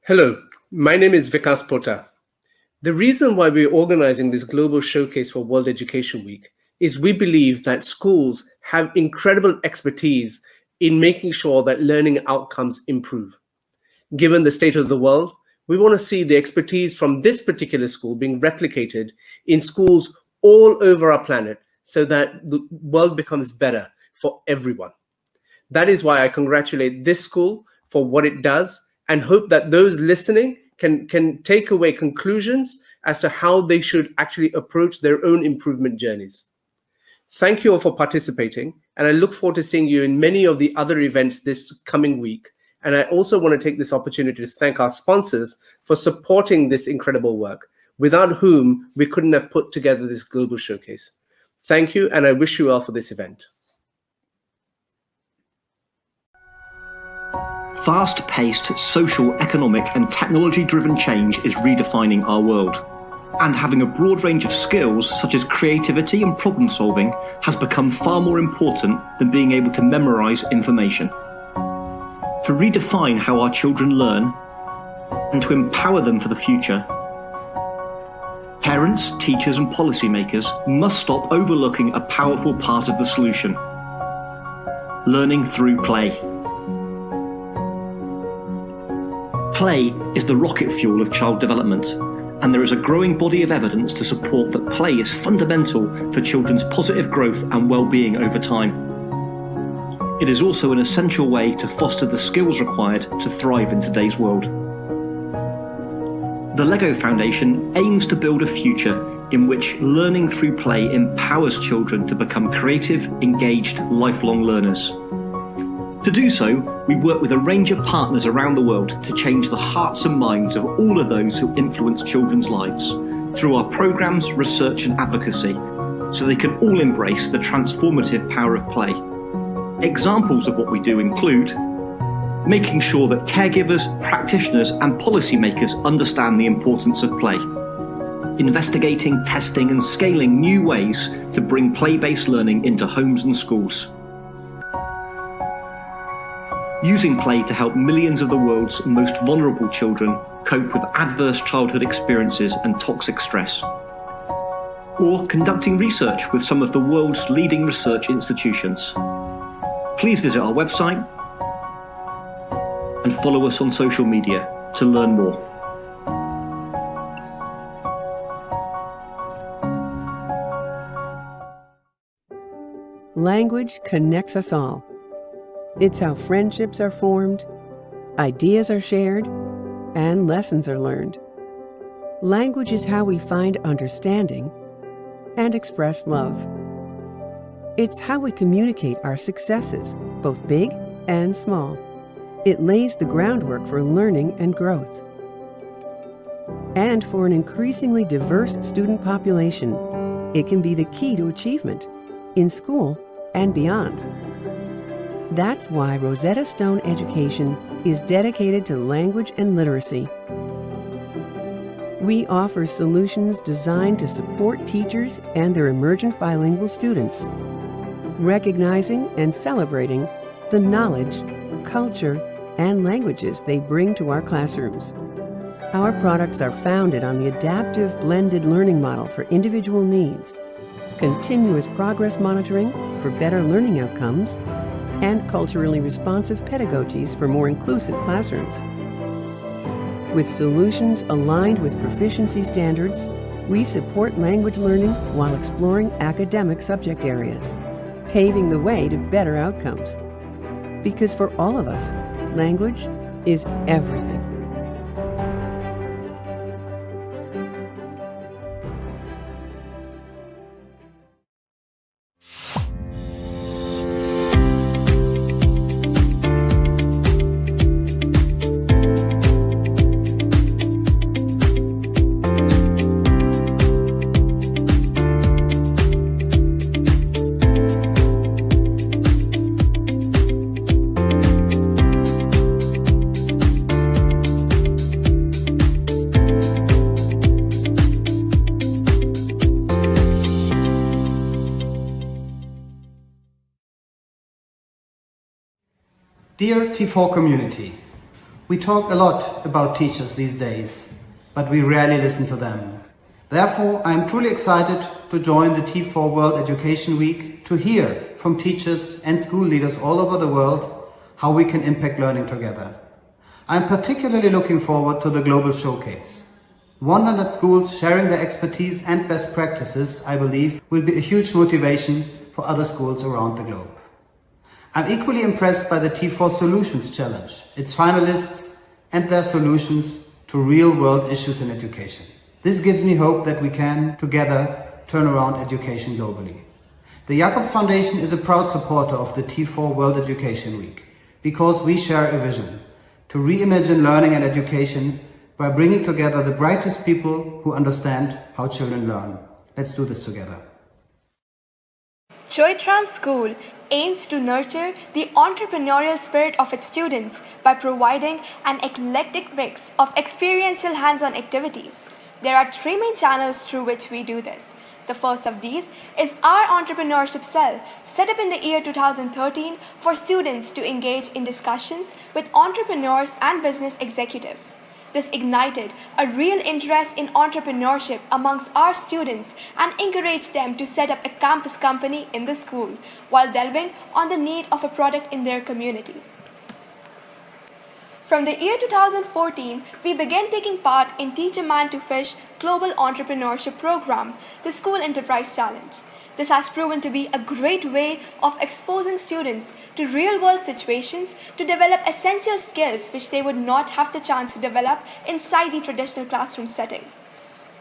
Hello, my name is Vikas Pota. The reason why we're organizing this global showcase for World Education Week is we believe that schools have incredible expertise in making sure that learning outcomes improve. Given the state of the world, we want to see the expertise from this particular school being replicated in schools all over our planet so that the world becomes better for everyone. That is why I congratulate this school for what it does and hope that those listening can take away conclusions as to how they should actually approach their own improvement journeys. Thank you all for participating, and I look forward to seeing you in many of the other events this coming week. And I also want to take this opportunity to thank our sponsors for supporting this incredible work, without whom we couldn't have put together this global showcase. Thank you, and I wish you well for this event. Fast-paced social, economic and technology-driven change is redefining our world. And having a broad range of skills such as creativity and problem solving has become far more important than being able to memorize information. To redefine how our children learn and to empower them for the future, parents, teachers and policymakers must stop overlooking a powerful part of the solution: learning through play. Play is the rocket fuel of child development, and there is a growing body of evidence to support that play is fundamental for children's positive growth and well-being over time. It is also an essential way to foster the skills required to thrive in today's world. The LEGO Foundation aims to build a future in which learning through play empowers children to become creative, engaged, lifelong learners. To do so, we work with a range of partners around the world to change the hearts and minds of all of those who influence children's lives through our programs, research and advocacy, so they can all embrace the transformative power of play. Examples of what we do include making sure that caregivers, practitioners and policymakers understand the importance of play, investigating, testing and scaling new ways to bring play-based learning into homes and schools, using play to help millions of the world's most vulnerable children cope with adverse childhood experiences and toxic stress, or conducting research with some of the world's leading research institutions. Please visit our website and follow us on social media to learn more. Language connects us all. It's how friendships are formed, ideas are shared, and lessons are learned. Language is how we find understanding and express love. It's how we communicate our successes, both big and small. It lays the groundwork for learning and growth. And for an increasingly diverse student population, it can be the key to achievement in school and beyond. That's why Rosetta Stone Education is dedicated to language and literacy. We offer solutions designed to support teachers and their emergent bilingual students, recognizing and celebrating the knowledge, culture, and languages they bring to our classrooms. Our products are founded on the adaptive blended learning model for individual needs, continuous progress monitoring for better learning outcomes, and culturally responsive pedagogies for more inclusive classrooms. With solutions aligned with proficiency standards, we support language learning while exploring academic subject areas, paving the way to better outcomes. Because for all of us, language is everything. Dear T4 community, We talk a lot about teachers these days, but we rarely listen to them. Therefore, I am truly excited to join the T4 World Education Week to hear from teachers and school leaders all over the world how we can impact learning together. I am particularly looking forward to the global showcase. 100 schools sharing their expertise and best practices, I believe, will be a huge motivation for other schools around the globe. I'm equally impressed by the T4 Solutions Challenge, its finalists and their solutions to real-world issues in education. This gives me hope that we can, together, turn around education globally. The Jacobs Foundation is a proud supporter of the T4 World Education Week because we share a vision to reimagine learning and education by bringing together the brightest people who understand how children learn. Let's do this together. Choithram School aims to nurture the entrepreneurial spirit of its students by providing an eclectic mix of experiential hands-on activities. There are three main channels through which we do this. The first of these is our entrepreneurship cell, set up in the year 2013 for students to engage in discussions with entrepreneurs and business executives. This ignited a real interest in entrepreneurship amongst our students and encouraged them to set up a campus company in the school while delving on the need of a product in their community. From the year 2014, we began taking part in Teach a Man to Fish Global Entrepreneurship Program, the School Enterprise Challenge. This has proven to be a great way of exposing students to real-world situations to develop essential skills which they would not have the chance to develop inside the traditional classroom setting.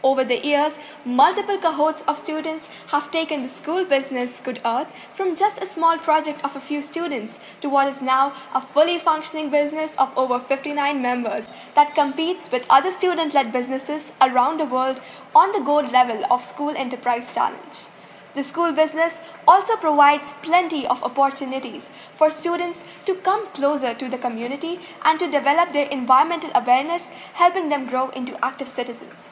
Over the years, multiple cohorts of students have taken the school business Good Earth from just a small project of a few students to what is now a fully functioning business of over 59 members that competes with other student-led businesses around the world on the gold level of School Enterprise Challenge. The school business also provides plenty of opportunities for students to come closer to the community and to develop their environmental awareness, helping them grow into active citizens.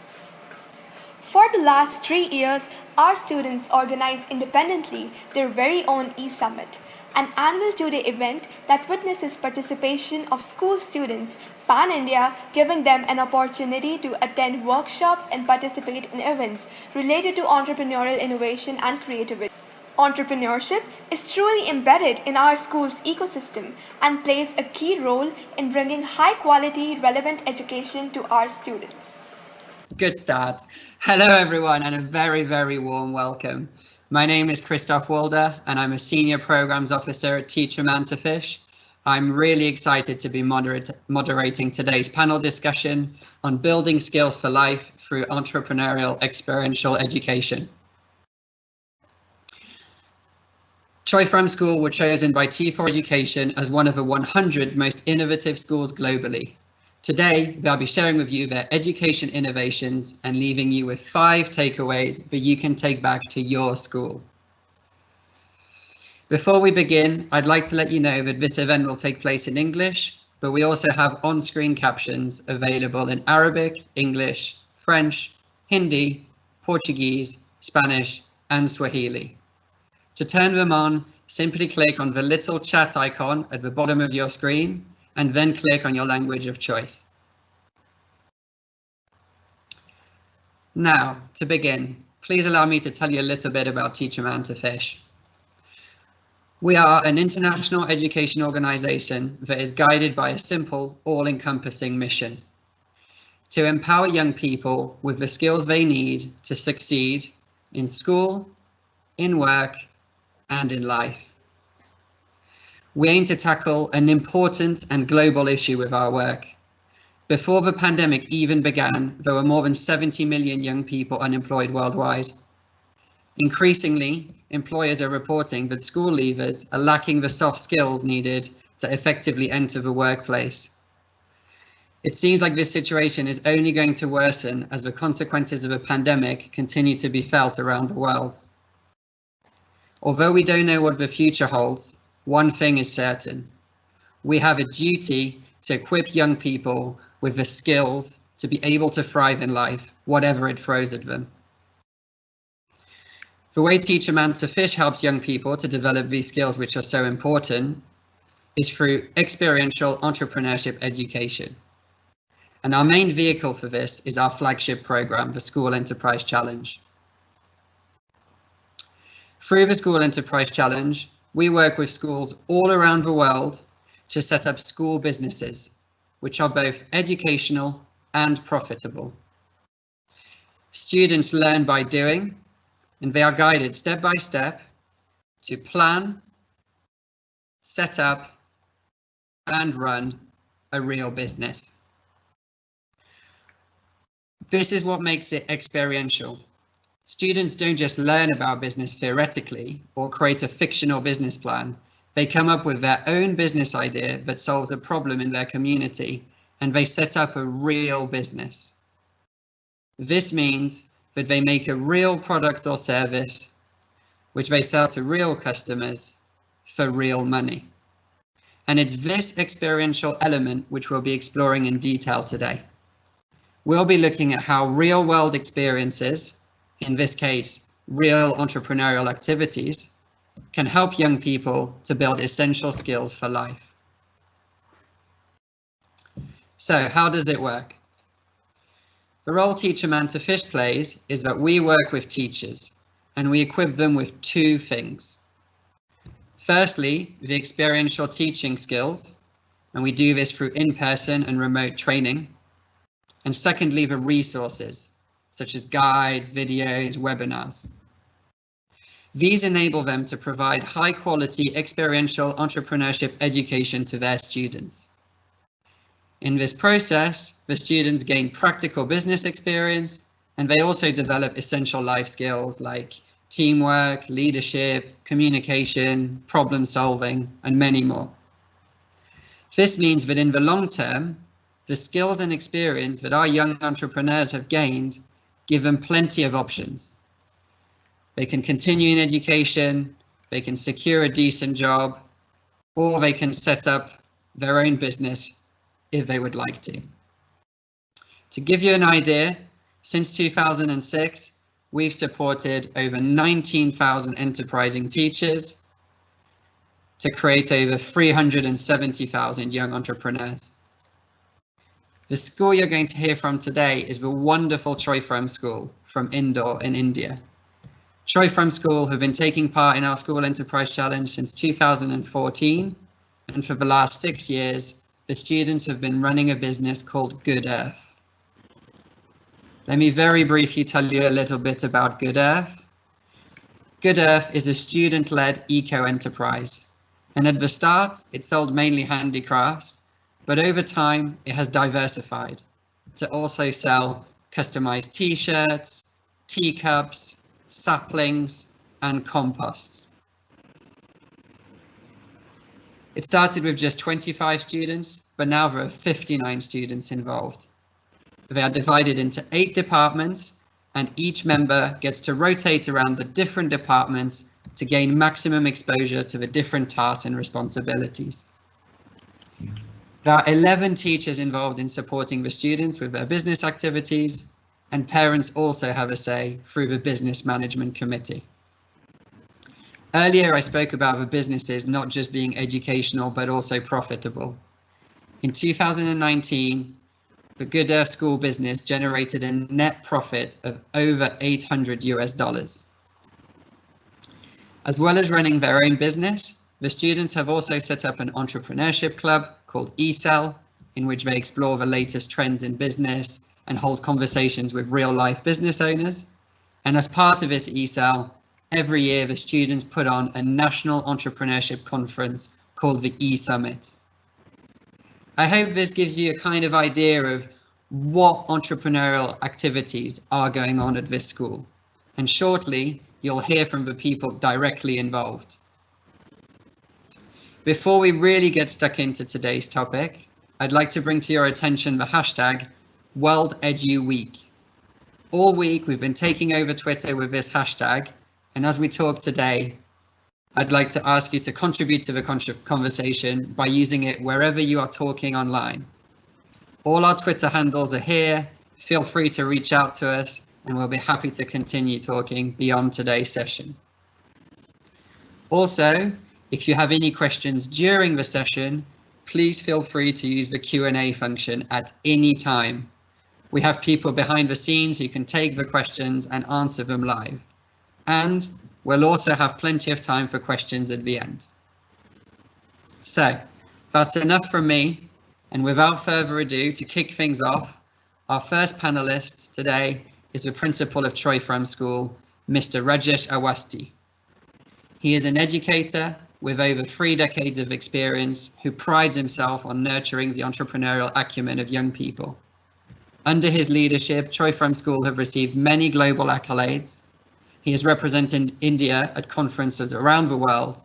For the last 3 years, our students organize independently their very own e-summit, an annual 2-day event that witnesses participation of school students pan-India, giving them an opportunity to attend workshops and participate in events related to entrepreneurial innovation and creativity. Entrepreneurship is truly embedded in our school's ecosystem and plays a key role in bringing high-quality, relevant education to our students. Good start. Hello everyone and a very, very warm welcome. My name is Christoph Walder and I'm a Senior Programs Officer at Teach a Man to Fish. I'm really excited to be moderating today's panel discussion on building skills for life through entrepreneurial experiential education. Choithram School were chosen by T4 Education as one of the 100 most innovative schools globally. Today, they'll be sharing with you their education innovations and leaving you with 5 takeaways that you can take back to your school. Before we begin, I'd like to let you know that this event will take place in English, but we also have on-screen captions available in Arabic, English, French, Hindi, Portuguese, Spanish, and Swahili. To turn them on, simply click on the little chat icon at the bottom of your screen and then click on your language of choice. Now, to begin, please allow me to tell you a little bit about Teach a Man to Fish. We are an international education organization that is guided by a simple, all-encompassing mission: to empower young people with the skills they need to succeed in school, in work, and in life. We aim to tackle an important and global issue with our work. Before the pandemic even began, there were more than 70 million young people unemployed worldwide. Increasingly, employers are reporting that school leavers are lacking the soft skills needed to effectively enter the workplace. It seems like this situation is only going to worsen as the consequences of the pandemic continue to be felt around the world. Although we don't know what the future holds, one thing is certain: we have a duty to equip young people with the skills to be able to thrive in life, whatever it throws at them. The way Teach a Man to Fish helps young people to develop these skills, which are so important, is through experiential entrepreneurship education. And our main vehicle for this is our flagship program, the School Enterprise Challenge. Through the School Enterprise Challenge, we work with schools all around the world to set up school businesses, which are both educational and profitable. Students learn by doing, and they are guided step by step to plan, set up, and run a real business. This is what makes it experiential. Students don't just learn about business theoretically or create a fictional business plan. They come up with their own business idea that solves a problem in their community, and they set up a real business. This means that they make a real product or service, which they sell to real customers for real money. And it's this experiential element which we'll be exploring in detail today. We'll be looking at how real world experiences, in this case, real entrepreneurial activities, can help young people to build essential skills for life. So how does it work? The role Teacher Man to Fish plays is that we work with teachers and we equip them with two things. Firstly, the experiential teaching skills, and we do this through in-person and remote training. And secondly, the resources, such as guides, videos, webinars. These enable them to provide high-quality experiential entrepreneurship education to their students. In this process, the students gain practical business experience, and they also develop essential life skills like teamwork, leadership, communication, problem solving, and many more. This means that in the long term, the skills and experience that our young entrepreneurs have gained give them plenty of options. They can continue in education, they can secure a decent job, or they can set up their own business if they would like to. To give you an idea, since 2006, we've supported over 19,000 enterprising teachers to create over 370,000 young entrepreneurs. The school you're going to hear from today is the wonderful Choithram School from Indore in India. Choithram School have been taking part in our School Enterprise Challenge since 2014, and for the last 6 years, the students have been running a business called Good Earth. Let me very briefly tell you a little bit about Good Earth. Good Earth is a student-led eco-enterprise, and at the start, it sold mainly handicrafts, but over time, it has diversified to also sell customized t-shirts, teacups, saplings, and compost. It started with just 25 students, but now there are 59 students involved. They are divided into 8 departments, and each member gets to rotate around the different departments to gain maximum exposure to the different tasks and responsibilities. There are 11 teachers involved in supporting the students with their business activities, and parents also have a say through the Business Management Committee. Earlier, I spoke about the businesses not just being educational, but also profitable. In 2019, the Good Earth School business generated a net profit of over $800 US. As well as running their own business, the students have also set up an entrepreneurship club called eCell, in which they explore the latest trends in business and hold conversations with real-life business owners. And as part of this eCell, every year the students put on a national entrepreneurship conference called the eSummit. I hope this gives you a kind of idea of what entrepreneurial activities are going on at this school. And shortly, you'll hear from the people directly involved. Before we really get stuck into today's topic, I'd like to bring to your attention the hashtag WorldEduWeek. All week we've been taking over Twitter with this hashtag, and as we talk today, I'd like to ask you to contribute to the conversation by using it wherever you are talking online. All our Twitter handles are here. Feel free to reach out to us and we'll be happy to continue talking beyond today's session. Also, If you have any questions during the session, please feel free to use the Q&A function at any time. We have people behind the scenes who can take the questions and answer them live. And we'll also have plenty of time for questions at the end. So that's enough from me. And without further ado, to kick things off, our first panelist today is the principal of Choithram School, Mr. Rajesh Awasthi. He is an educator with over 3 decades of experience who prides himself on nurturing the entrepreneurial acumen of young people. Under his leadership, Choithram School have received many global accolades. He has represented India at conferences around the world,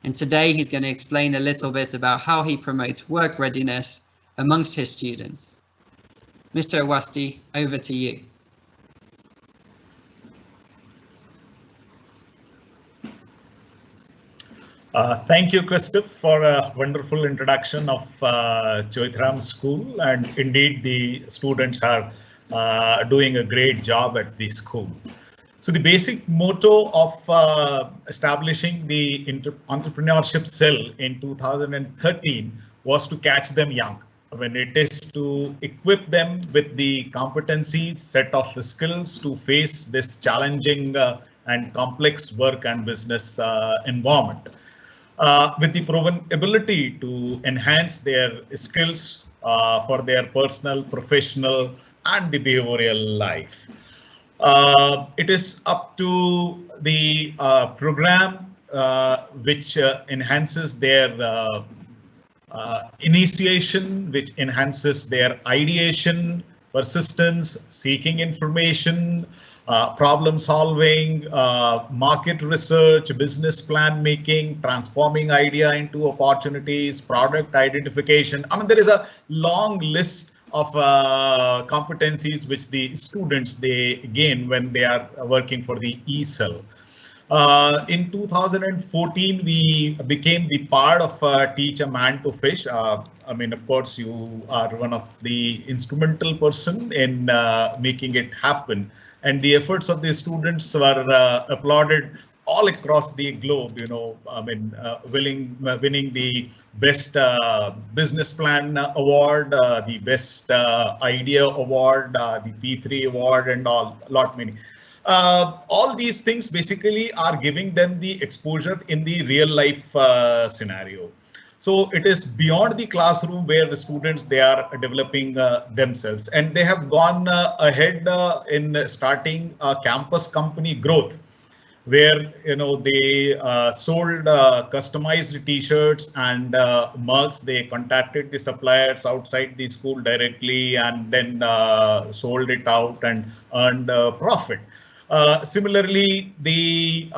and today he's going to explain a little bit about how he promotes work readiness amongst his students. Mr. Awasthi, over to you. Thank you, Christoph, for a wonderful introduction of Choithram School, and indeed the students are doing a great job at the school. So the basic motto of establishing the entrepreneurship cell in 2013 was to catch them young. When it is to equip them with the competencies, set of skills to face this challenging and complex work and business environment. With the proven ability to enhance their skills for their personal, professional, and the behavioral life. It is up to the program which enhances their initiation, which enhances their ideation, persistence, seeking information, problem solving, market research, business plan making, transforming idea into opportunities, product identification. I mean, there is a long list of competencies which the students they gain when they are working for the ESL. In 2014, we became the part of Teach a Man to Fish. I mean, of course, you are one of the instrumental person in making it happen. And the efforts of the students were applauded all across the globe. You know, I mean, winning the best business plan award, the best idea award, the P3 award, and lot many. All these things basically are giving them the exposure in the real life scenario. So it is beyond the classroom where the students they are developing themselves, and they have gone ahead in starting a campus company growth, where they sold customized t-shirts and mugs. They contacted the suppliers outside the school directly and then sold it out and earned profit. Similarly, the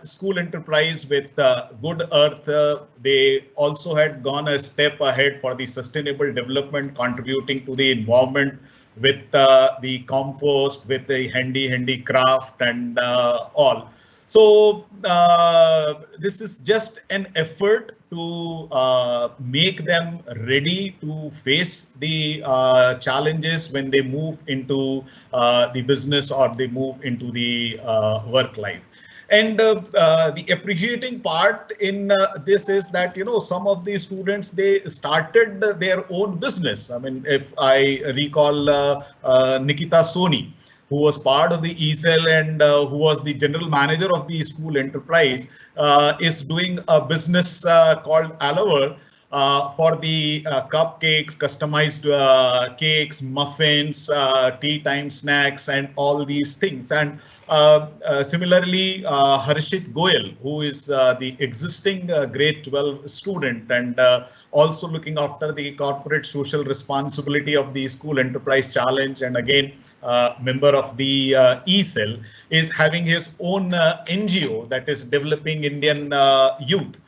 school enterprise with Good Earth, they also had gone a step ahead for the sustainable development, contributing to the environment with the compost, with the handy craft and all. So this is just an effort to make them ready to face the challenges when they move into the business or they move into the work life. And the appreciating part in this is that, some of the students, they started their own business. I mean, if I recall Nikita Soni, who was part of the ESL and who was the general manager of the school enterprise, is doing a business called Alover for the cupcakes, customized cakes, muffins, tea time snacks, and all these things. And similarly, Harshit Goyal, who is the existing grade 12 student and also looking after the corporate social responsibility of the school enterprise challenge, and again member of the ESL, is having his own NGO that is developing Indian youth,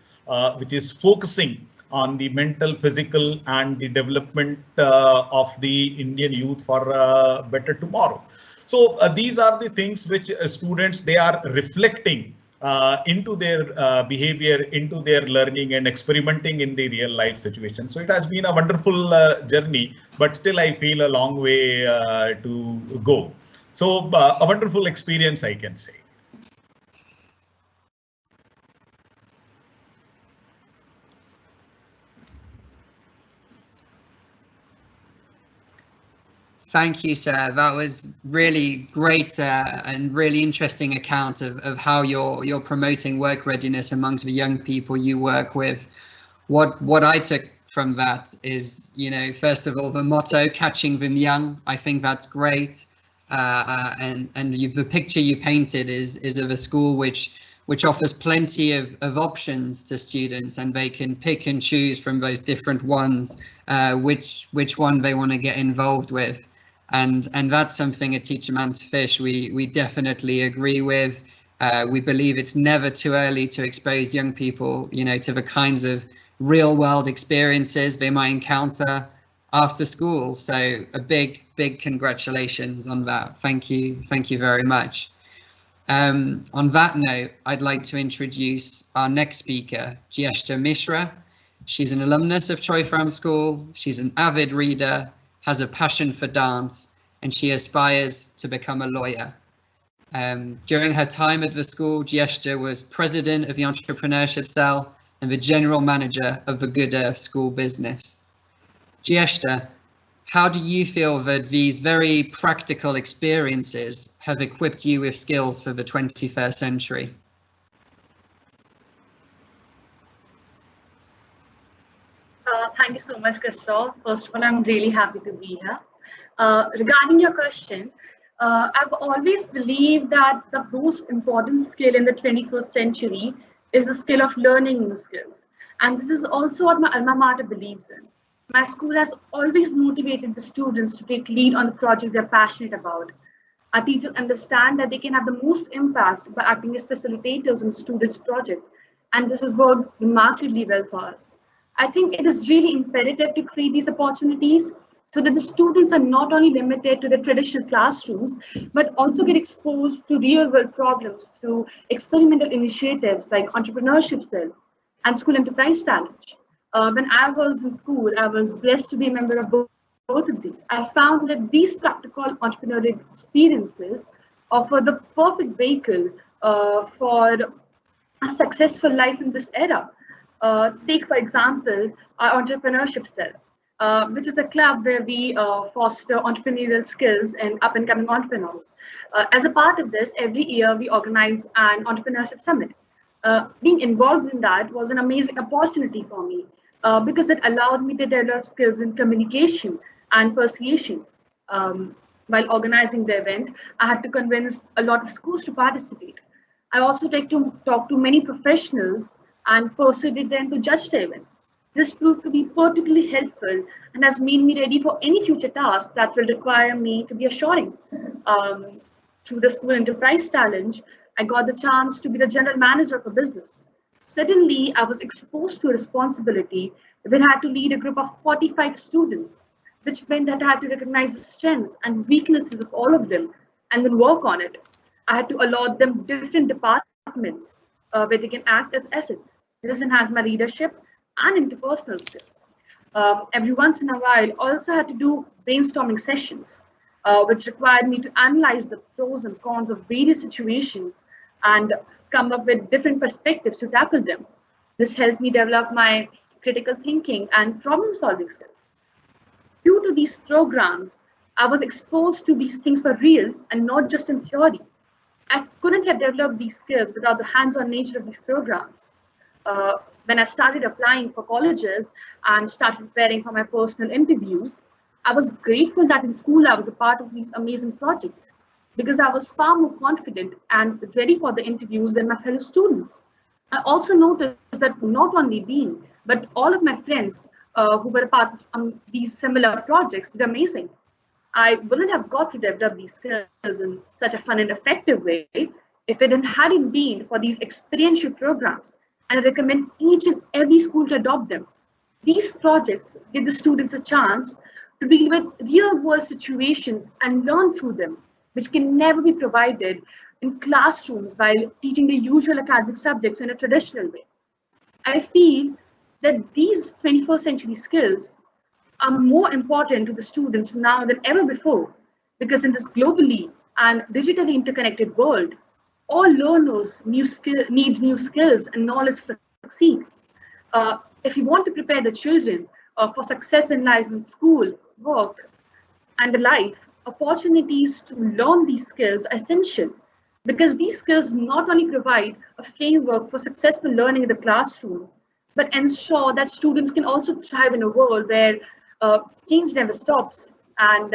which is focusing on the mental, physical, and the development of the Indian youth for a better tomorrow. So these are the things which students, they are reflecting into their behavior, into their learning and experimenting in the real life situation. So it has been a wonderful journey, but still I feel a long way to go. So a wonderful experience, I can say. Thank you, sir. That was really great and really interesting account of how you're promoting work readiness amongst the young people you work with. What I took from that is, first of all, the motto, catching them young. I think that's great. And the picture you painted is of a school which offers plenty of options to students, and they can pick and choose from those different ones which one they want to get involved with. And that's something at Teach a Man to Fish we definitely agree with. We believe it's never too early to expose young people, to the kinds of real world experiences they might encounter after school. So a big congratulations on that. Thank you very much. On that note, I'd like to introduce our next speaker, Jyeshta Mishra. She's an alumnus of Choithram School. She's an avid reader, has a passion for dance, and she aspires to become a lawyer. During her time at the school, Jyeshta was president of the entrepreneurship cell and the general manager of the Good Earth School business. Jyeshta, how do you feel that these very practical experiences have equipped you with skills for the 21st century? Thank you so much, Christoph. First of all, I'm really happy to be here. Regarding your question, I've always believed that the most important skill in the 21st century is the skill of learning new skills. And this is also what my alma mater believes in. My school has always motivated the students to take lead on the projects they're passionate about. Our teachers understand that they can have the most impact by acting as facilitators in students' project, and this has worked remarkably well for us. I think it is really imperative to create these opportunities so that the students are not only limited to the traditional classrooms, but also get exposed to real-world problems through experimental initiatives like Entrepreneurship Cell and School Enterprise Challenge. When I was in school, I was blessed to be a member of both of these. I found that these practical entrepreneurial experiences offer the perfect vehicle for a successful life in this era. Take, for example, our Entrepreneurship Cell, which is a club where we foster entrepreneurial skills in up-and-coming entrepreneurs. As a part of this, every year we organize an entrepreneurship summit. Being involved in that was an amazing opportunity for me because it allowed me to develop skills in communication and persuasion. While organizing the event, I had to convince a lot of schools to participate. I also talk to many professionals and persuaded them to judge the event. This proved to be particularly helpful and has made me ready for any future tasks that will require me to be assuring. Through the School Enterprise Challenge, I got the chance to be the general manager of a business. Suddenly, I was exposed to a responsibility that I had to lead a group of 45 students, which meant that I had to recognize the strengths and weaknesses of all of them and then work on it. I had to allot them different departments where they can act as assets. This enhanced my leadership and interpersonal skills. Every once in a while, also had to do brainstorming sessions, which required me to analyze the pros and cons of various situations and come up with different perspectives to tackle them. This helped me develop my critical thinking and problem solving skills. Due to these programs, I was exposed to these things for real and not just in theory. I couldn't have developed these skills without the hands-on nature of these programs. When I started applying for colleges and started preparing for my personal interviews, I was grateful that in school I was a part of these amazing projects because I was far more confident and ready for the interviews than my fellow students. I also noticed that not only me, but all of my friends who were a part of these similar projects did amazing. I wouldn't have got to develop these skills in such a fun and effective way if it hadn't been for these experiential programs, and I recommend each and every school to adopt them. These projects give the students a chance to deal with real-world situations and learn through them, which can never be provided in classrooms while teaching the usual academic subjects in a traditional way. I feel that these 21st century skills are more important to the students now than ever before, because in this globally and digitally interconnected world, all learners need new skills and knowledge to succeed. If you want to prepare the children for success in life, in school, work, and the life, opportunities to learn these skills are essential because these skills not only provide a framework for successful learning in the classroom, but ensure that students can also thrive in a world where change never stops and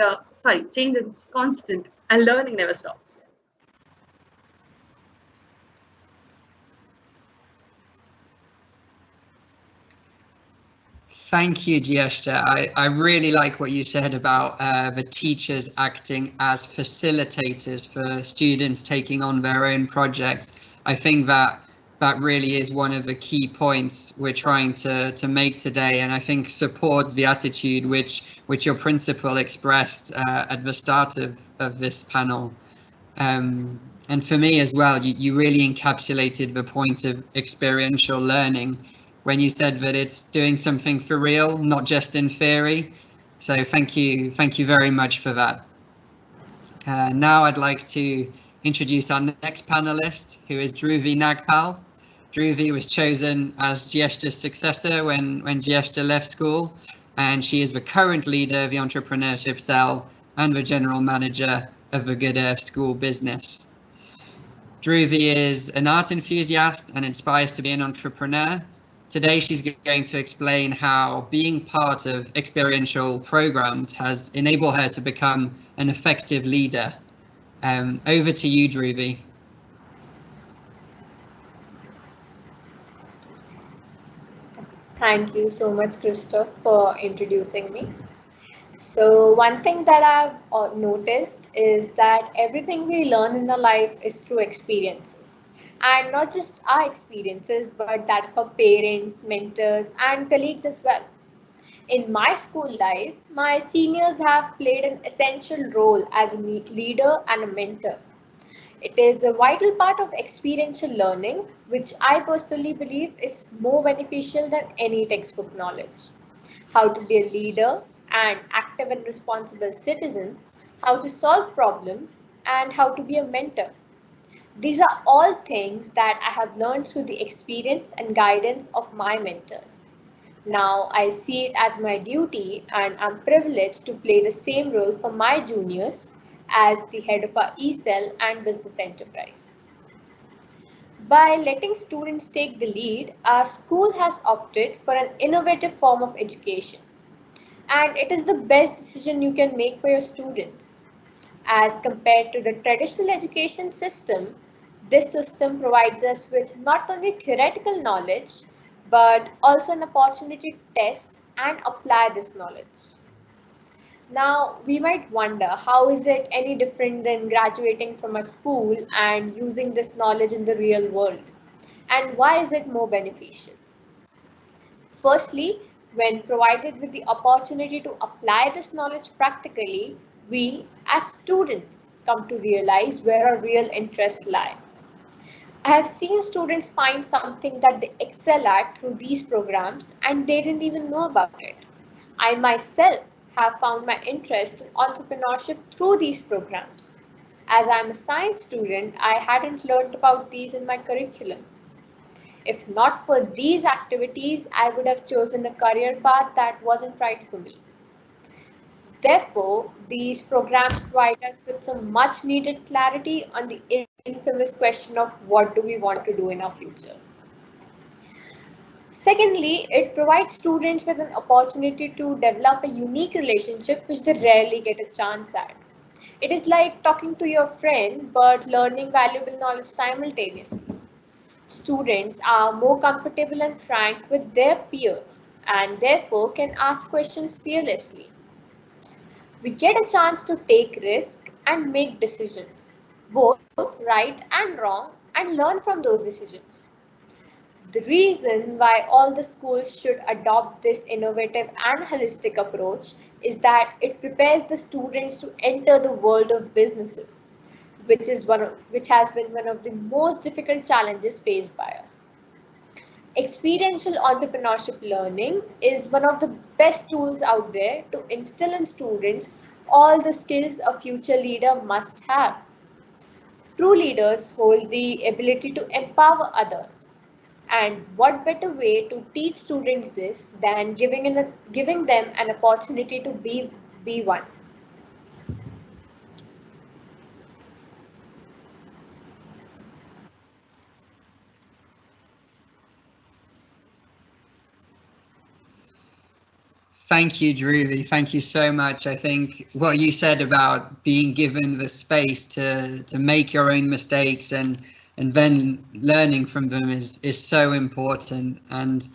change is constant and learning never stops. Thank you, Gieshta. I really like what you said about the teachers acting as facilitators for students taking on their own projects. I think that really is one of the key points we're trying to make today, and I think supports the attitude which your principal expressed at the start of this panel. And for me as well, you really encapsulated the point of experiential learning when you said that it's doing something for real, not just in theory. So thank you very much for that. Now I'd like to introduce our next panelist, who is Dhruvi Nagpal. Dhruvi was chosen as Gieshta's successor when Gieshta left school, and she is the current leader of the entrepreneurship cell and the general manager of the Good Earth School business. Dhruvi is an art enthusiast and inspires to be an entrepreneur. Today, she's going to explain how being part of experiential programs has enabled her to become an effective leader. Over to you, Dhruvi. Thank you so much, Christoph, for introducing me. So one thing that I've noticed is that everything we learn in our life is through experiences. And not just our experiences, but that of our parents, mentors, and colleagues as well. In my school life, my seniors have played an essential role as a leader and a mentor. It is a vital part of experiential learning, which I personally believe is more beneficial than any textbook knowledge. How to be a leader, an active and responsible citizen, how to solve problems, and how to be a mentor. These are all things that I have learned through the experience and guidance of my mentors. Now I see it as my duty and I'm privileged to play the same role for my juniors as the head of our e-cell and business enterprise. By letting students take the lead, our school has opted for an innovative form of education. And it is the best decision you can make for your students. As compared to the traditional education system, this system provides us with not only theoretical knowledge, but also an opportunity to test and apply this knowledge. Now, we might wonder, how is it any different than graduating from a school and using this knowledge in the real world? And why is it more beneficial? Firstly, when provided with the opportunity to apply this knowledge practically, we as students come to realize where our real interests lie. I have seen students find something that they excel at through these programs and they didn't even know about it. I myself have found my interest in entrepreneurship through these programs. As I'm a science student, I hadn't learned about these in my curriculum. If not for these activities, I would have chosen a career path that wasn't right for me. Therefore, these programs provide us with some much needed clarity on the infamous question of what do we want to do in our future. Secondly, it provides students with an opportunity to develop a unique relationship which they rarely get a chance at. It is like talking to your friend but learning valuable knowledge simultaneously. Students are more comfortable and frank with their peers and therefore can ask questions fearlessly. We get a chance to take risks and make decisions, both right and wrong, and learn from those decisions. The reason why all the schools should adopt this innovative and holistic approach is that it prepares the students to enter the world of businesses, which has been one of the most difficult challenges faced by us. Experiential entrepreneurship learning is one of the best tools out there to instill in students all the skills a future leader must have. True leaders hold the ability to empower others. And what better way to teach students this than giving them an opportunity to be one? Thank you, Dhruvi. Thank you so much. I think what you said about being given the space to make your own mistakes and then learning from them is so important. And,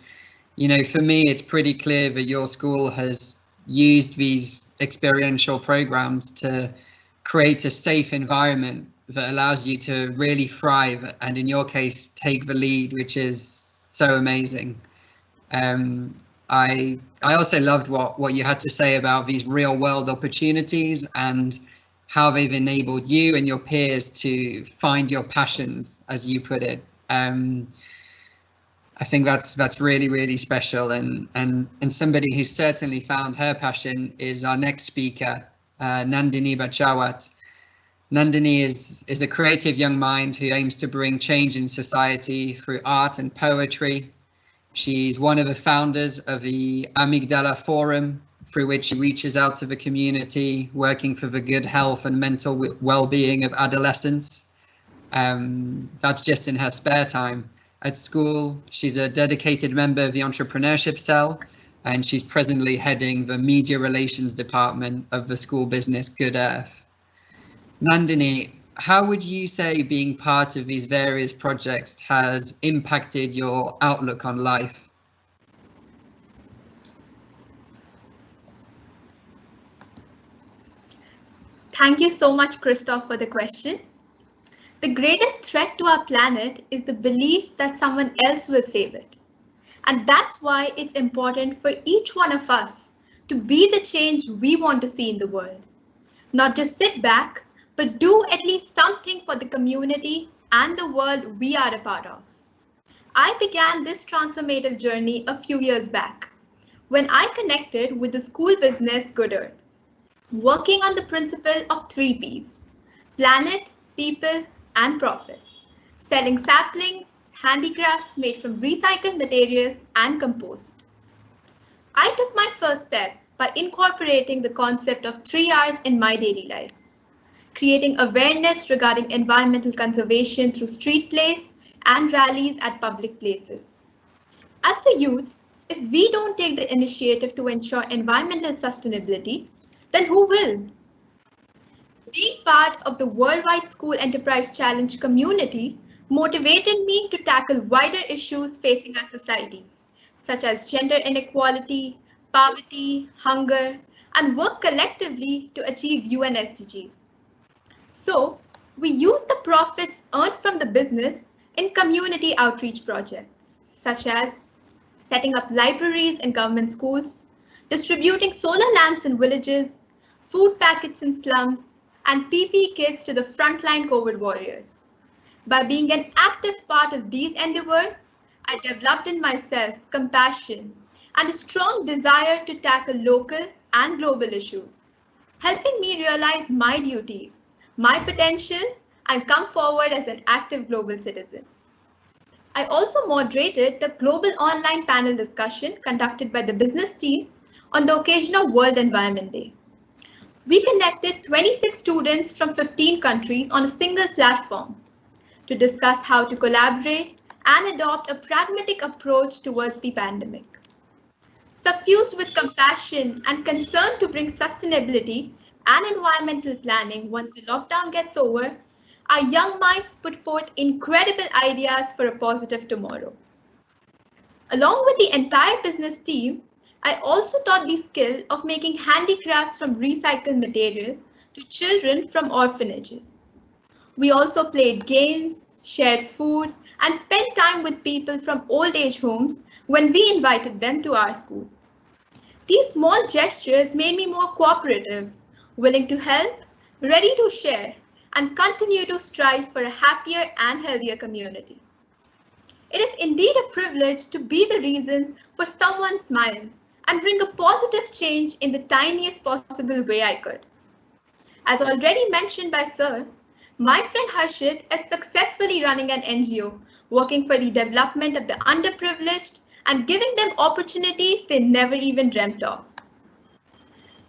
you know, for me, it's pretty clear that your school has used these experiential programs to create a safe environment that allows you to really thrive and, in your case, take the lead, which is so amazing. I also loved what you had to say about these real world opportunities and how they've enabled you and your peers to find your passions, as you put it. I think that's really, really special, and somebody who certainly found her passion is our next speaker, Nandini Bachawat. Nandini is a creative young mind who aims to bring change in society through art and poetry. She's one of the founders of the Amygdala Forum, through which she reaches out to the community, working for the good health and mental well-being of adolescents. That's just in her spare time. At school, she's a dedicated member of the entrepreneurship cell, and she's presently heading the media relations department of the school business Good Earth. Nandini, how would you say being part of these various projects has impacted your outlook on life? Thank you so much, Christoph, for the question. The greatest threat to our planet is the belief that someone else will save it. And that's why it's important for each one of us to be the change we want to see in the world. Not just sit back, but do at least something for the community and the world we are a part of. I began this transformative journey a few years back when I connected with the school business Good Earth, working on the principle of 3 Ps: planet, people, and profit, selling saplings, handicrafts made from recycled materials, and compost. I took my first step by incorporating the concept of 3 Rs in my daily life, creating awareness regarding environmental conservation through street plays and rallies at public places. As the youth, if we don't take the initiative to ensure environmental sustainability, then who will? Being part of the Worldwide School Enterprise Challenge community motivated me to tackle wider issues facing our society, such as gender inequality, poverty, hunger, and work collectively to achieve UN SDGs. So, we use the profits earned from the business in community outreach projects, such as setting up libraries in government schools, distributing solar lamps in villages, food packets in slums, and PPE kits to the frontline COVID warriors. By being an active part of these endeavors, I developed in myself compassion and a strong desire to tackle local and global issues, helping me realize my duties, my potential, and come forward as an active global citizen. I also moderated the global online panel discussion conducted by the business team on the occasion of World Environment Day. We connected 26 students from 15 countries on a single platform to discuss how to collaborate and adopt a pragmatic approach towards the pandemic. Suffused with compassion and concern to bring sustainability and environmental planning once the lockdown gets over, our young minds put forth incredible ideas for a positive tomorrow. Along with the entire business team, I also taught the skill of making handicrafts from recycled material to children from orphanages. We also played games, shared food, and spent time with people from old age homes when we invited them to our school. These small gestures made me more cooperative, willing to help, ready to share, and continue to strive for a happier and healthier community. It is indeed a privilege to be the reason for someone's smile and bring a positive change in the tiniest possible way I could. As already mentioned by Sir, my friend Harshit is successfully running an NGO working for the development of the underprivileged and giving them opportunities they never even dreamt of.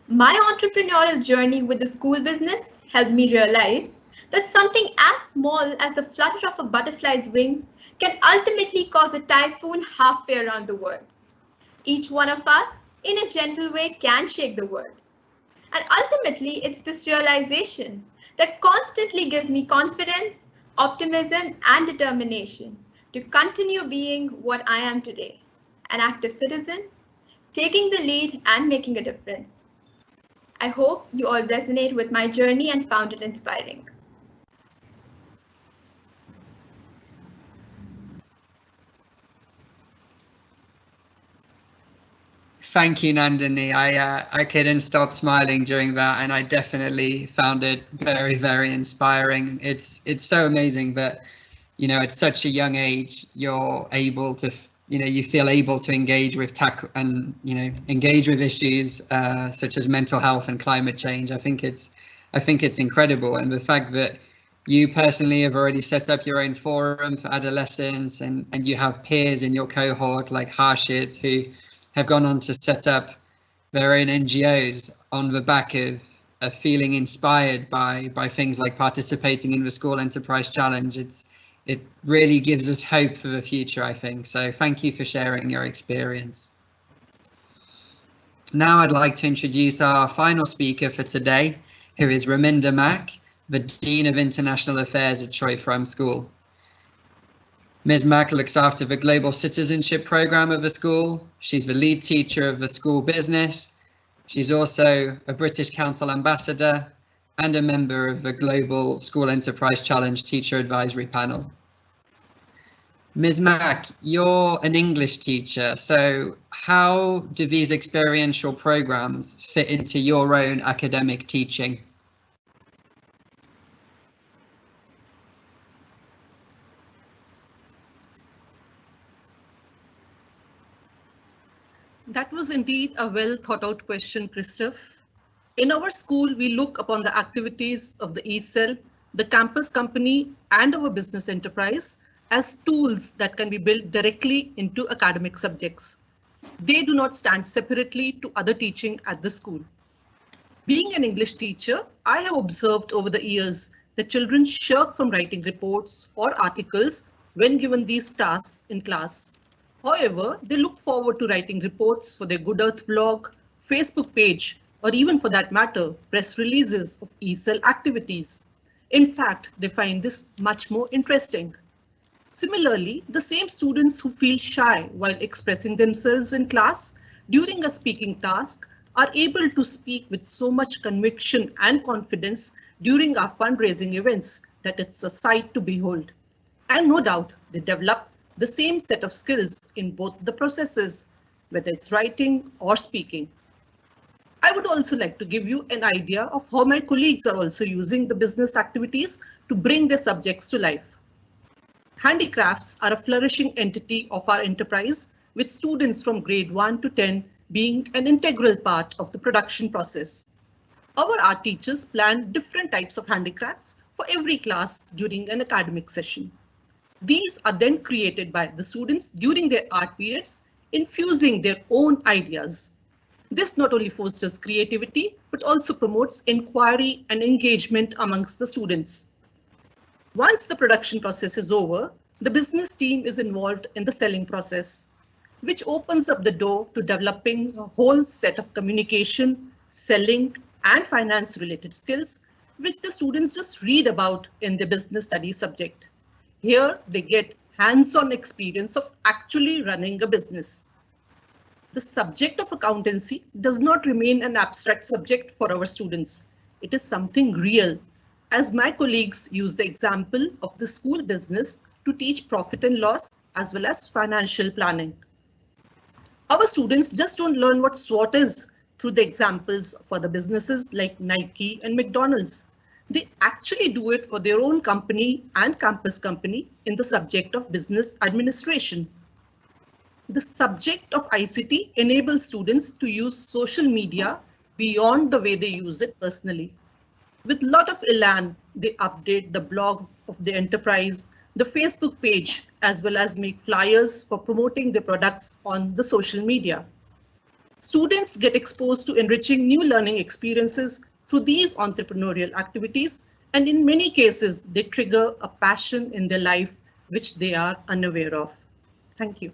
My entrepreneurial journey with the school business helped me realize that something as small as the flutter of a butterfly's wing can ultimately cause a typhoon halfway around the world. Each one of us in a gentle way can shake the world. And ultimately, it's this realization that constantly gives me confidence, optimism, and determination to continue being what I am today, an active citizen, taking the lead and making a difference. I hope you all resonate with my journey and found it inspiring. Thank you, Nandini. I couldn't stop smiling during that, and I definitely found it very, very inspiring. It's so amazing that, you know, at such a young age, you're able to, you know, you feel able to engage with engage with issues such as mental health and climate change. I think it's incredible, and the fact that you personally have already set up your own forum for adolescents, and you have peers in your cohort like Harshit who have gone on to set up their own NGOs on the back of feeling inspired by things like participating in the School Enterprise Challenge. It really gives us hope for the future, I think. So thank you for sharing your experience. Now I'd like to introduce our final speaker for today, who is Raminda Mack, the Dean of International Affairs at Choithram School. Ms. Mack looks after the Global Citizenship Programme of the school. She's the lead teacher of the school business. She's also a British Council ambassador and a member of the Global School Enterprise Challenge Teacher Advisory Panel. Ms. Mack, you're an English teacher, so how do these experiential programs fit into your own academic teaching? That was indeed a well thought out question, Christoph. In our school, we look upon the activities of the ECEL, the campus company, and our business enterprise as tools that can be built directly into academic subjects. They do not stand separately to other teaching at the school. Being an English teacher, I have observed over the years that children shirk from writing reports or articles when given these tasks in class. However, they look forward to writing reports for their Good Earth blog, Facebook page, or even for that matter, press releases of ECEL activities. In fact, they find this much more interesting. Similarly, the same students who feel shy while expressing themselves in class during a speaking task are able to speak with so much conviction and confidence during our fundraising events that it's a sight to behold. And no doubt, they develop the same set of skills in both the processes, whether it's writing or speaking. I would also like to give you an idea of how my colleagues are also using the business activities to bring their subjects to life. Handicrafts are a flourishing entity of our enterprise, with students from grade 1 to 10 being an integral part of the production process. Our art teachers plan different types of handicrafts for every class during an academic session. These are then created by the students during their art periods, infusing their own ideas. This not only fosters creativity, but also promotes inquiry and engagement amongst the students. Once the production process is over, the business team is involved in the selling process, which opens up the door to developing a whole set of communication, selling, and finance-related skills, which the students just read about in the business studies subject. Here, they get hands-on experience of actually running a business. The subject of accountancy does not remain an abstract subject for our students. It is something real, as my colleagues use the example of the school business to teach profit and loss as well as financial planning. Our students just don't learn what SWOT is through the examples for the businesses like Nike and McDonald's. They actually do it for their own company and campus company in the subject of business administration. The subject of ICT enables students to use social media beyond the way they use it personally. With a lot of elan, they update the blog of the enterprise, the Facebook page, as well as make flyers for promoting their products on the social media. Students get exposed to enriching new learning experiences through these entrepreneurial activities, and in many cases, they trigger a passion in their life which they are unaware of. Thank you.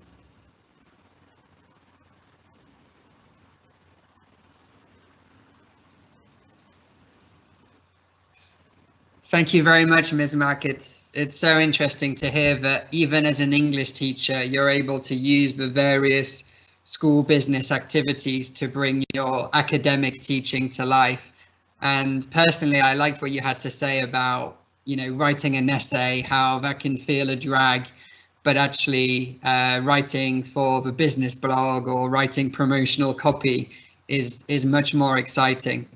Thank you very much, Ms. Mack. It's so interesting to hear that even as an English teacher, you're able to use the various school business activities to bring your academic teaching to life. And personally, I liked what you had to say about, writing an essay, how that can feel a drag, but actually writing for the business blog or writing promotional copy is much more exciting.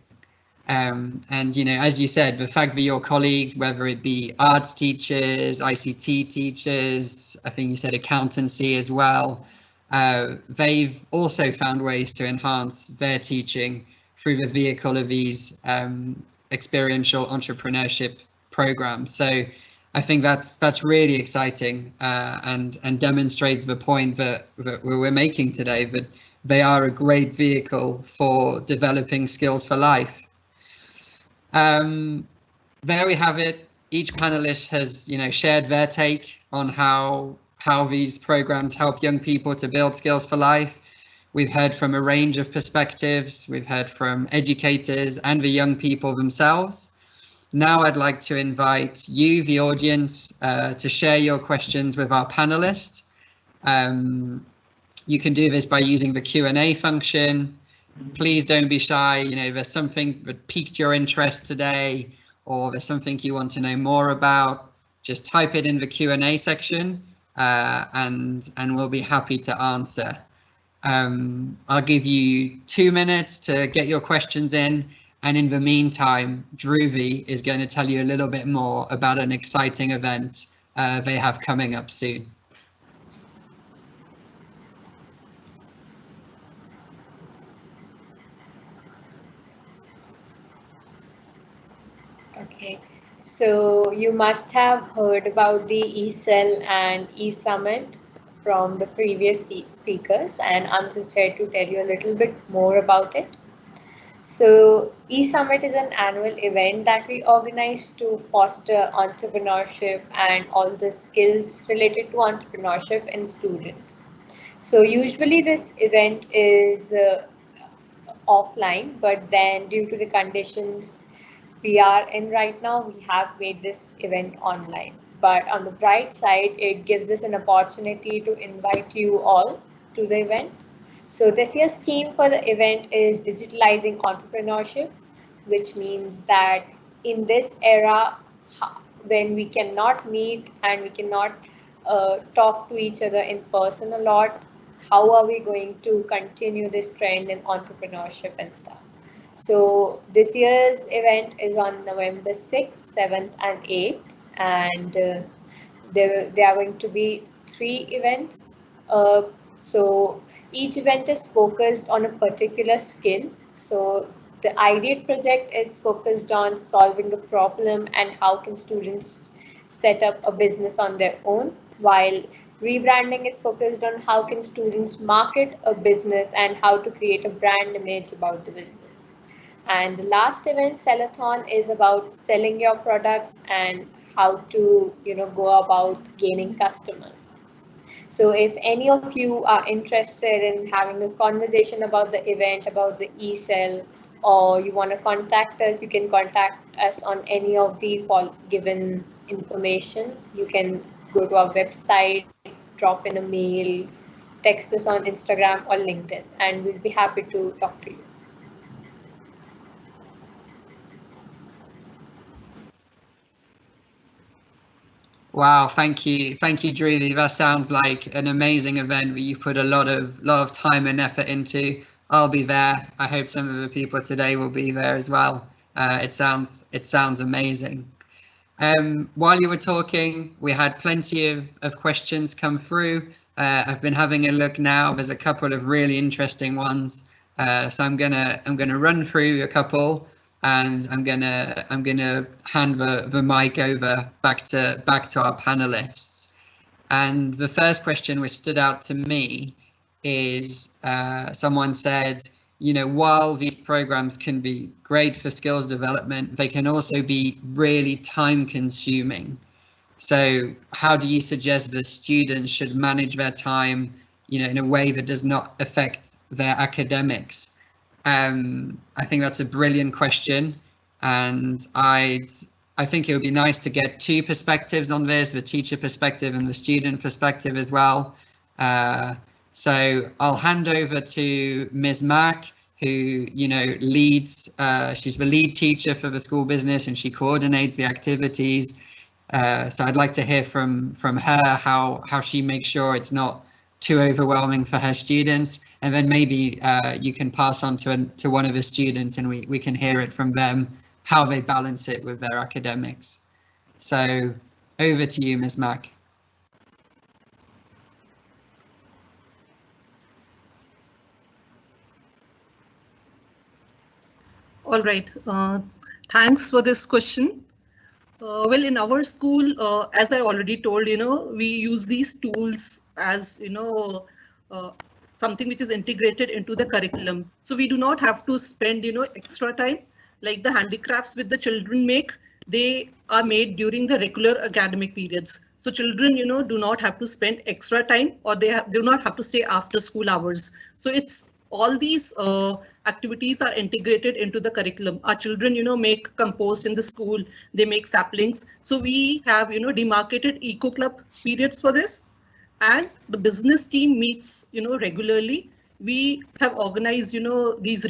And, as you said, the fact that your colleagues, whether it be arts teachers, ICT teachers, I think you said accountancy as well, they've also found ways to enhance their teaching through the vehicle of these experiential entrepreneurship programs. So I think that's really exciting and demonstrates the point that we're making today, that they are a great vehicle for developing skills for life. There we have it. Each panelist has, shared their take on how these programs help young people to build skills for life. We've heard from a range of perspectives. We've heard from educators and the young people themselves. Now I'd like to invite you, the audience, to share your questions with our panelists. You can do this by using the Q&A function. Please don't be shy. There's something that piqued your interest today, or there's something you want to know more about. Just type it in the Q&A section, and we'll be happy to answer. I'll give you 2 minutes to get your questions in. And in the meantime, Dhruvi is going to tell you a little bit more about an exciting event they have coming up soon. Okay, so you must have heard about the eCell and eSummit from the previous speakers, and I'm just here to tell you a little bit more about it. So eSummit is an annual event that we organize to foster entrepreneurship and all the skills related to entrepreneurship in students. So usually this event is offline, but then due to the conditions we are in right now, we have made this event online. But on the bright side, it gives us an opportunity to invite you all to the event. So this year's theme for the event is digitalizing entrepreneurship, which means that in this era, when we cannot meet and we cannot talk to each other in person a lot, how are we going to continue this trend in entrepreneurship and stuff? So this year's event is on November 6th, 7th and 8th, and there are going to be 3 events. So each event is focused on a particular skill. So the Ideate project is focused on solving a problem and how can students set up a business on their own, while rebranding is focused on how can students market a business and how to create a brand image about the business. And the last event, Sellathon, is about selling your products and how to go about gaining customers. So if any of you are interested in having a conversation about the event, about the eCell, or you want to contact us, you can contact us on any of the given information. You can go to our website, drop in a mail, text us on Instagram or LinkedIn, and we'll be happy to talk to you. Wow, thank you, Dhruvi. That sounds like an amazing event that you put a lot of time and effort into. I'll be there. I hope some of the people today will be there as well. It sounds amazing. While you were talking, we had plenty of questions come through. I've been having a look now. There's a couple of really interesting ones. So I'm gonna run through a couple. And I'm gonna hand the mic over back to our panelists. And the first question which stood out to me is someone said, while these programs can be great for skills development, they can also be really time consuming. So how do you suggest that students should manage their time, in a way that does not affect their academics? I think that's a brilliant question, and I'd I think it would be nice to get two perspectives on this, the teacher perspective and the student perspective as well. So I'll hand over to Ms. Mack, who, you know, leads, she's the lead teacher for the school business and she coordinates the activities. So I'd like to hear from her how she makes sure it's not too overwhelming for her students, and then maybe you can pass on to one of the students and we can hear it from them how they balance it with their academics. So over to you, Ms. Mack. All right, thanks for this question. Well, in our school, as I already told, you know, we use these tools as, you know, something which is integrated into the curriculum. So we do not have to spend, you know, extra time, like the handicrafts with the children make, they are made during the regular academic periods. So children, you know, do not have to spend extra time, or they do not have to stay after school hours. So it's all these activities are integrated into the curriculum. Our children, you know, make compost in the school, they make saplings. So we have, you know, demarcated eco club periods for this, and the business team meets, you know, regularly. We have organized, you know, these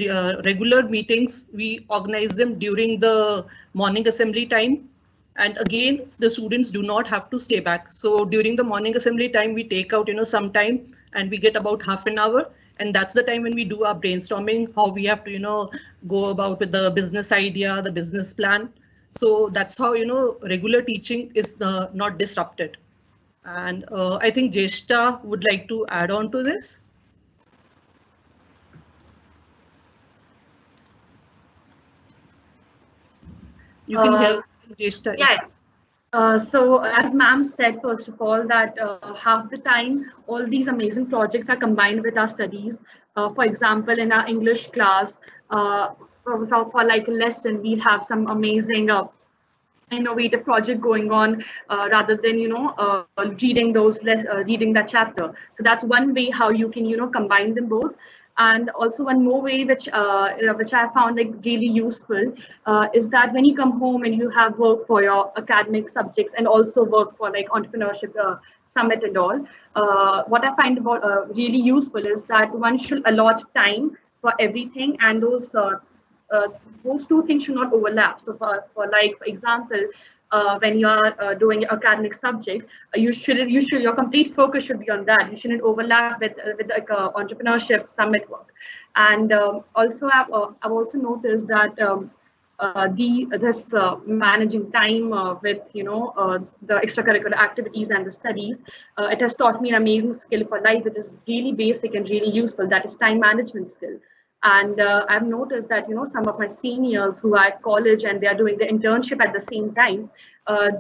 regular meetings. We organize them during the morning assembly time. And again, the students do not have to stay back. So during the morning assembly time, we take out, you know, some time and we get about half an hour. And that's the time when we do our brainstorming, how we have to, you know, go about with the business idea, the business plan. So that's how, you know, regular teaching is not disrupted. And I think Jeshta would like to add on to this. You can hear Jeshta. Yeah. So as ma'am said, first of all, that half the time all these amazing projects are combined with our studies. For example, in our English class, for like a lesson, we'll have some amazing innovative project going on rather than, you know, reading reading that chapter. So that's one way how you can, you know, combine them both. And also one more way which I found like really useful is that when you come home and you have work for your academic subjects and also work for like entrepreneurship summit and all, what I find about really useful is that one should allot time for everything, and those two things should not overlap. So for like, for example, when you are doing academic subject, your complete focus should be on that. You shouldn't overlap with like entrepreneurship summit work. And also I've also noticed that this managing time with, you know, the extracurricular activities and the studies, it has taught me an amazing skill for life, which is really basic and really useful. That is time management skill. And I've noticed that, you know, some of my seniors who are at college and they are doing the internship at the same time,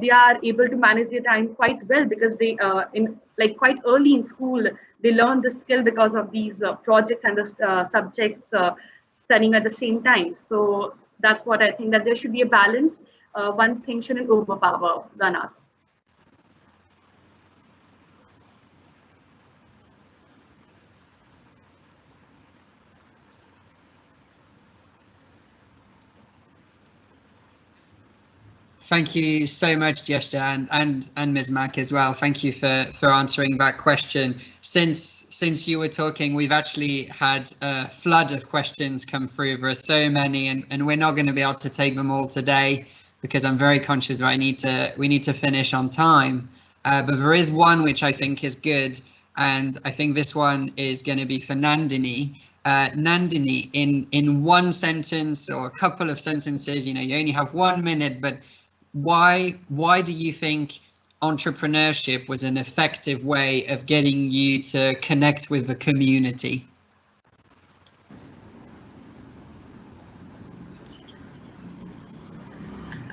they are able to manage their time quite well, because they in like quite early in school they learn the skill because of these projects and the subjects studying at the same time. So that's what I think, that there should be a balance. One thing shouldn't overpower the other. Thank you so much, Jeshta, and Ms. Mack as well. Thank you for answering that question. Since you were talking, we've actually had a flood of questions come through. There are so many, and we're not going to be able to take them all today because I'm very conscious that we need to finish on time. But there is one which I think is good, and I think this one is going to be for Nandini. Nandini, in one sentence or a couple of sentences, you know, you only have 1 minute, but why do you think entrepreneurship was an effective way of getting you to connect with the community?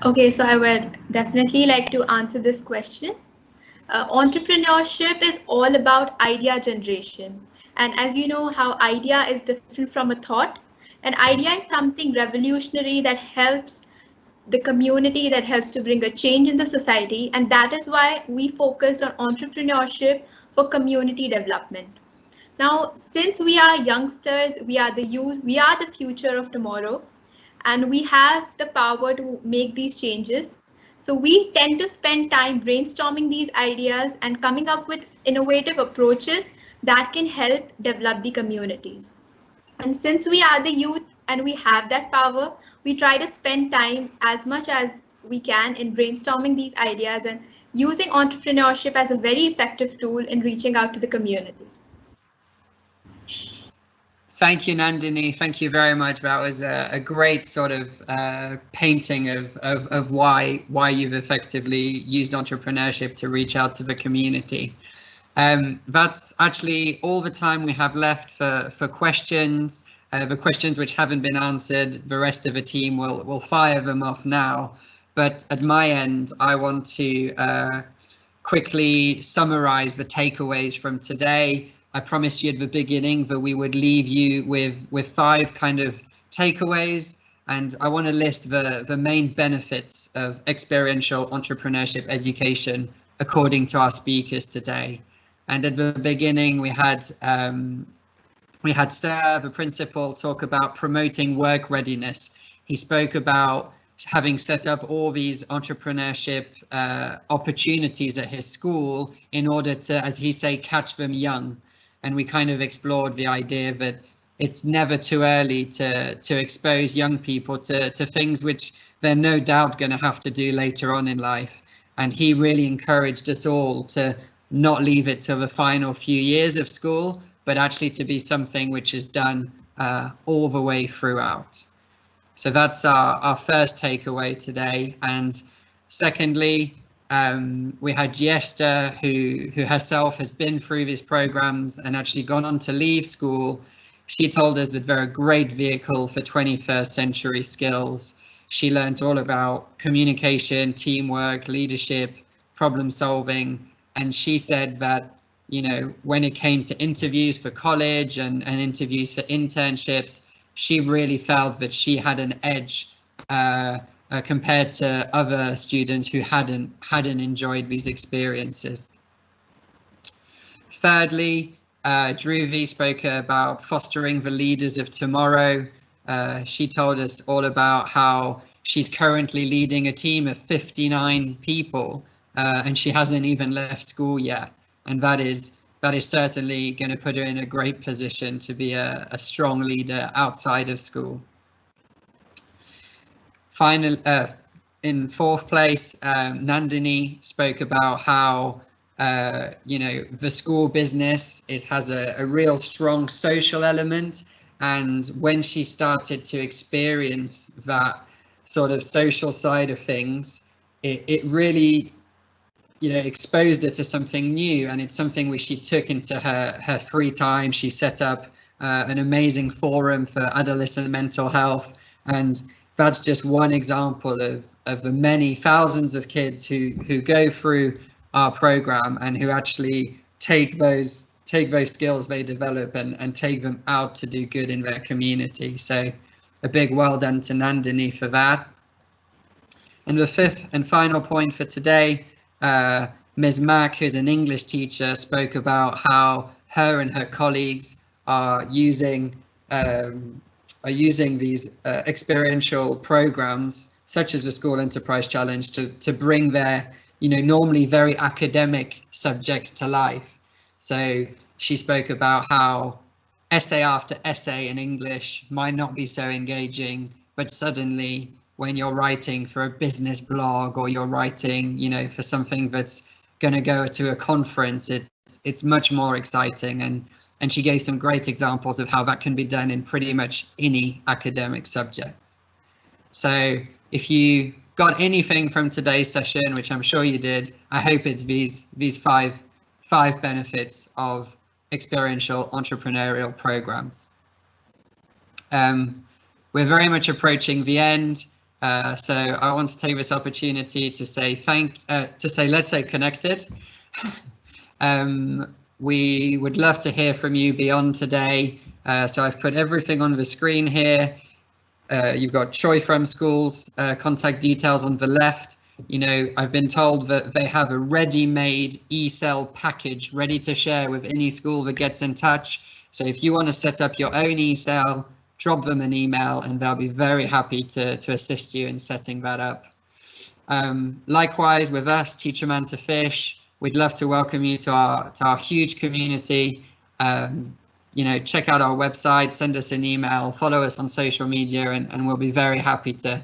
Okay, so I would definitely like to answer this question. Entrepreneurship is all about idea generation. And as you know, how idea is different from a thought. An idea is something revolutionary that helps the community, that helps to bring a change in the society. And that is why we focused on entrepreneurship for community development. Now, since we are youngsters, we are the youth, we are the future of tomorrow, and we have the power to make these changes. So we tend to spend time brainstorming these ideas and coming up with innovative approaches that can help develop the communities. And since we are the youth and we have that power, we try to spend time as much as we can in brainstorming these ideas and using entrepreneurship as a very effective tool in reaching out to the community. Thank you, Nandini. Thank you very much. That was a great sort of painting of why you've effectively used entrepreneurship to reach out to the community. That's actually all the time we have left for questions. The questions which haven't been answered, the rest of the team will fire them off now. But at my end, I want to quickly summarize the takeaways from today. I promised you at the beginning that we would leave you with 5 kind of takeaways, and I want to list the main benefits of experiential entrepreneurship education according to our speakers today. And at the beginning, we had Sir, the principal, talk about promoting work readiness. He spoke about having set up all these entrepreneurship opportunities at his school in order to, as he say, catch them young. And we kind of explored the idea that it's never too early to expose young people to things which they're no doubt going to have to do later on in life. And he really encouraged us all to not leave it till the final few years of school, but actually to be something which is done all the way throughout. So that's our first takeaway today. And secondly, we had Jester, who herself has been through these programs and actually gone on to leave school. She told us that they're a great vehicle for 21st century skills. She learned all about communication, teamwork, leadership, problem solving. And she said that, you know, when it came to interviews for college and interviews for internships, she really felt that she had an edge compared to other students who hadn't enjoyed these experiences. Thirdly, Dhruvi spoke about fostering the leaders of tomorrow. She told us all about how she's currently leading a team of 59 people, and she hasn't even left school yet. And that is certainly going to put her in a great position to be a strong leader outside of school. Final, in 4th place, Nandini spoke about how you know, the school business, it has a real strong social element, and when she started to experience that sort of social side of things, it really, you know, exposed her to something new, and it's something which she took into her free time. She set up an amazing forum for adolescent mental health, and that's just one example of the many thousands of kids who go through our program and who actually take those skills they develop and take them out to do good in their community. So a big well done to Nandini for that. And the 5th and final point for today, Ms. Mack, who's an English teacher, spoke about how her and her colleagues are using these experiential programs such as the School Enterprise Challenge to bring their, you know, normally very academic subjects to life. So she spoke about how essay after essay in English might not be so engaging, but suddenly when you're writing for a business blog or you're writing, you know, for something that's going to go to a conference, it's much more exciting. And she gave some great examples of how that can be done in pretty much any academic subjects. So if you got anything from today's session, which I'm sure you did, I hope it's these five benefits of experiential entrepreneurial programs. We're very much approaching the end, so I want to take this opportunity to say let's stay connected. We would love to hear from you beyond today. So I've put everything on the screen here. You've got Choithram School's contact details on the left. You know, I've been told that they have a ready-made e-cell package ready to share with any school that gets in touch. So if you want to set up your own e-cell, drop them an email and they'll be very happy to assist you in setting that up. Likewise with us, Teacher Man to Fish, we'd love to welcome you to our huge community. You know, check out our website, send us an email, follow us on social media, and we'll be very happy to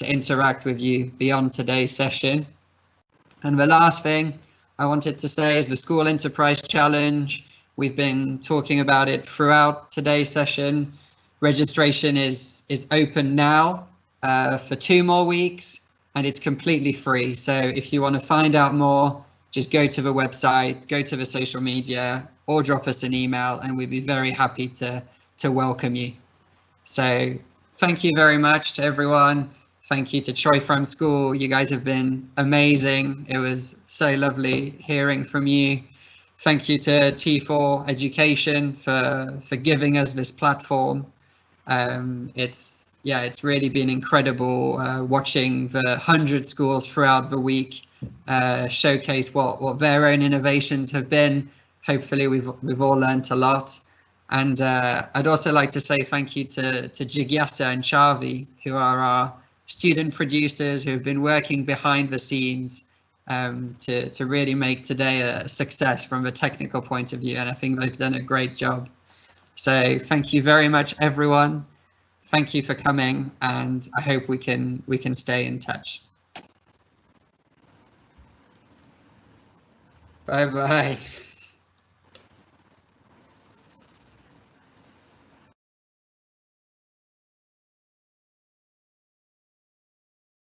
interact with you beyond today's session. And the last thing I wanted to say is the School Enterprise Challenge. We've been talking about it throughout today's session. Registration is open now for 2 more weeks, and it's completely free. So if you want to find out more, just go to the website, go to the social media, or drop us an email, and we'd be very happy to welcome you. So thank you very much to everyone. Thank you to Choithram School. You guys have been amazing. It was so lovely hearing from you. Thank you to T4 Education for giving us this platform. It's really been incredible watching the 100 schools throughout the week showcase what their own innovations have been. Hopefully we've all learnt a lot. And I'd also like to say thank you to Jigyasa and Chavi, who are our student producers who have been working behind the scenes to really make today a success from a technical point of view, and I think they've done a great job. So thank you very much, everyone. Thank you for coming, and I hope we can stay in touch. Bye bye.